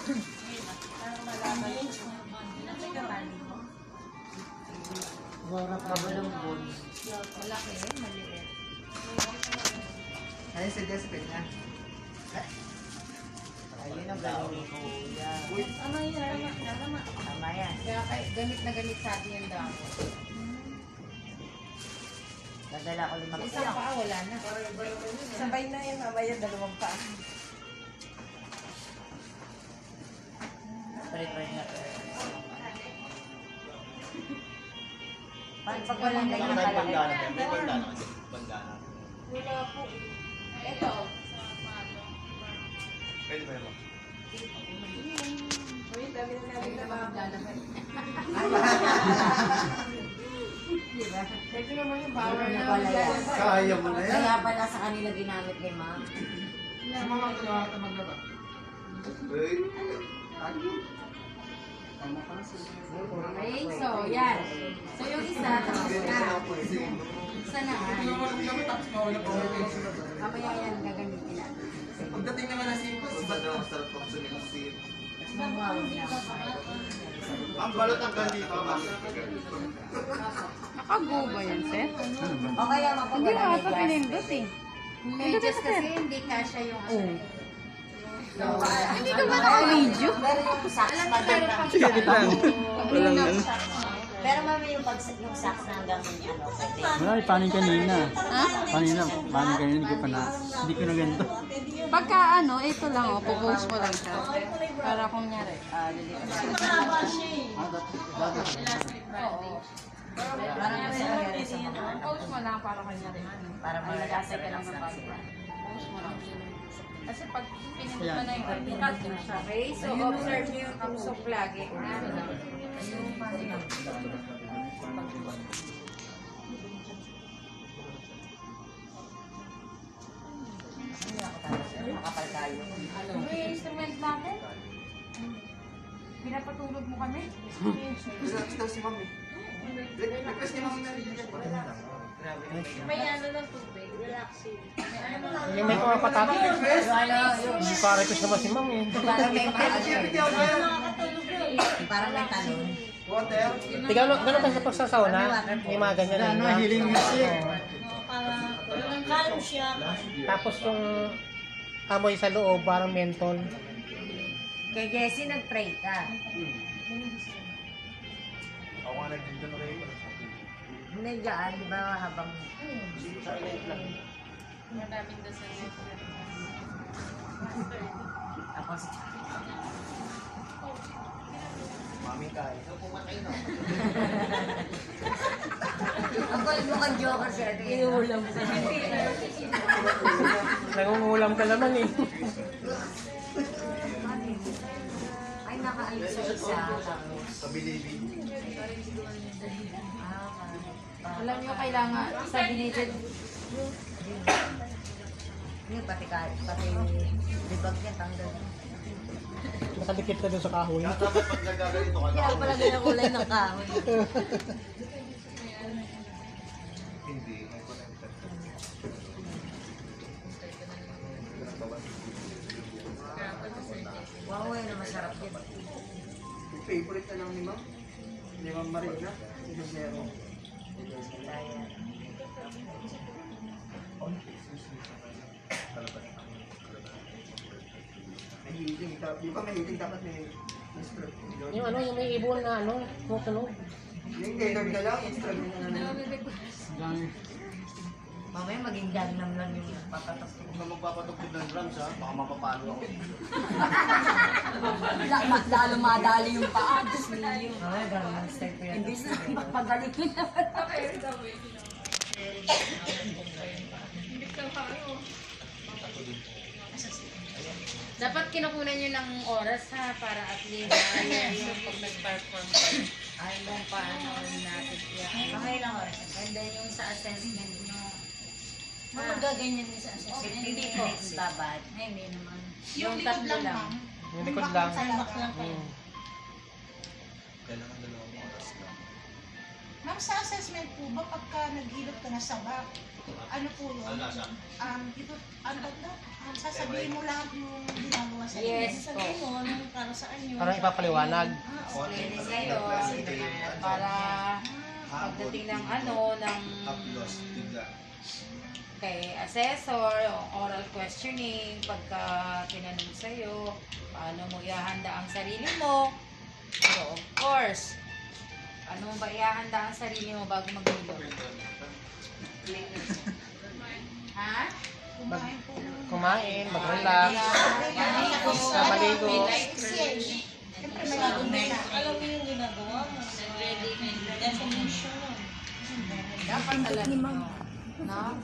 Warap ka ba ng bon? Malaki, maliit. Ayun si Jessica niya. Ayun ang gagawin ko. Tama yan, tama. Tama yan. Kaya gamit na gamit sa atin yung damo. Dadala ko 5 Isang paa, wala na. Sabay na yan, mamaya 2 pa. Try na. Pag walang ganyan kalaki. May bandana kasi. Bandana. Wala po. Ito. Pwede ba yun? Uy, dami na namin na mga Lalaman. diba? Pwede naman yung power Ano na pala yan? Kaya mo na yan. Kaya pala sa kanila ginamit ni ma'am. Mga kagawa ka maglaba. Wait. Okay, so yan. So yung isa, tapos na. Isa na. Mamaya yan, gagamitin natin. Pagdating naman na sipos, iba daw ang sarap pag sumiksip. Ang balot ang ganito, ma'am. Nakago ba yan, Seth? O kaya Hindi mapagwala mo may ata gas. pinindot eh. Medyas kasi hindi kasha yung Hindi ka ba naka-video? Pero yung socks pa din lang. Sige lang. Walang ano. Pero mami yung socks na hanggang ano. Wala, paning kanina. Ha? Paning kanina, hindi ko na ganito. Pagka ano, ito lang o, popost mo lang siya. Para kung nyari, lilipat siya. Oo. Parang kasi nangyari sa mga anak. Post mo lang para kung nyari. Para Ay, nag-asay ka lang sa ng bago. Post mo lang. Kasi pag pinindot mo na yung cut mo siya. Okay, so observe nyo yung tusok lagi. Makapal tayo. May instrument natin. Pinapatulog mo kami. Relax daw si mami. Request ni mami na May ano ng tubig, relaxing. Yung may kumapatap. Hindi pa request naman si ma'am eh. Parang may Parang may talon. Water. Gano'n ba sa pagsasauna? Yung mga ganyan na Ano, healing music. Ang calm siya. Tapos yung amoy sa loob, parang mentol. Kay Jessie nag-pray ka. Ako nga nag-dito na kayo. Hindi dyan, di ba habang... Maraming dasal niya. Tapos... Mami kain. So, pumatay na. Ako yung mukhang joker siya. Inuulam sa Nangungulam ka naman eh. Ay, nakaalis sa isa. Sa Bilibid. Alam nyo, kailangan sa binitid. Hindi, pati libag niya, tanggal. Nakadikit ka doon sa kahoy. Dapat pag nagagalito ka. Kaya pala ganyan kulay ng kahoy. Hindi. Wow, yun na masarap yan. Favorite na lang ni ma'am. Ni ma'am Marina. Si Zero. Ayan. May healing. Di ba may healing dapat may Mr. Yung ano, yung may ibon na ano, tunog. Yung tailored ka lang, instrument na lang. Mamaya maging gangnam lang yung papatak. Kung na magpapatugtog ng drums ha, baka mapapalo ako. Lalo madali yung paa. Mamaya gangnam style ko yan. Hindi na magpagaling naman. Dapat kinukunan nyo ng oras ha, para at least yung pag nag-perform kayo. Ay, kung paano natin yan. Mga ilang oras. And then yung sa assessment nyo. Magaganyan din sa assessment. 15 Hindi minutes babad. Ay, hindi naman. Yung Yung tatlo lang. Yung likod lang. Salmak lang kayo. Kailangan 2 oras lang. Ma'am, sa assessment po ba pagka naghilot ka na sa back, ano po yun? Ano lasa? Ito, ano ba ito? Sasabihin mo lahat yung ginagawa sa Yes po. Sasabihin mo, nung para saan yun. Parang ipapaliwanag. Explaining sa'yo para pagdating ng kay assessor, oral questioning, pagka tinanong sa'yo, paano mo ihahanda ang sarili mo. So, of course, ano mo ba ihahanda ang sarili mo bago maghilot? Ha? Kumain, mag-relax, maligo. Siyempre maligo muna. Alam mo yung ginagawa mo. Definition. Dapat alam mo. No?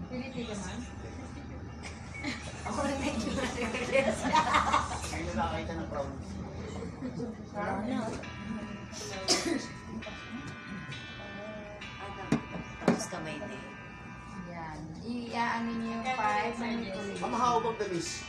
Pilipin ka man? Ako rin medyo Ay, nakakita ng crown. Tapos kamay din. Yan. Iaano niyo yung 5 Mamahaw bang damis?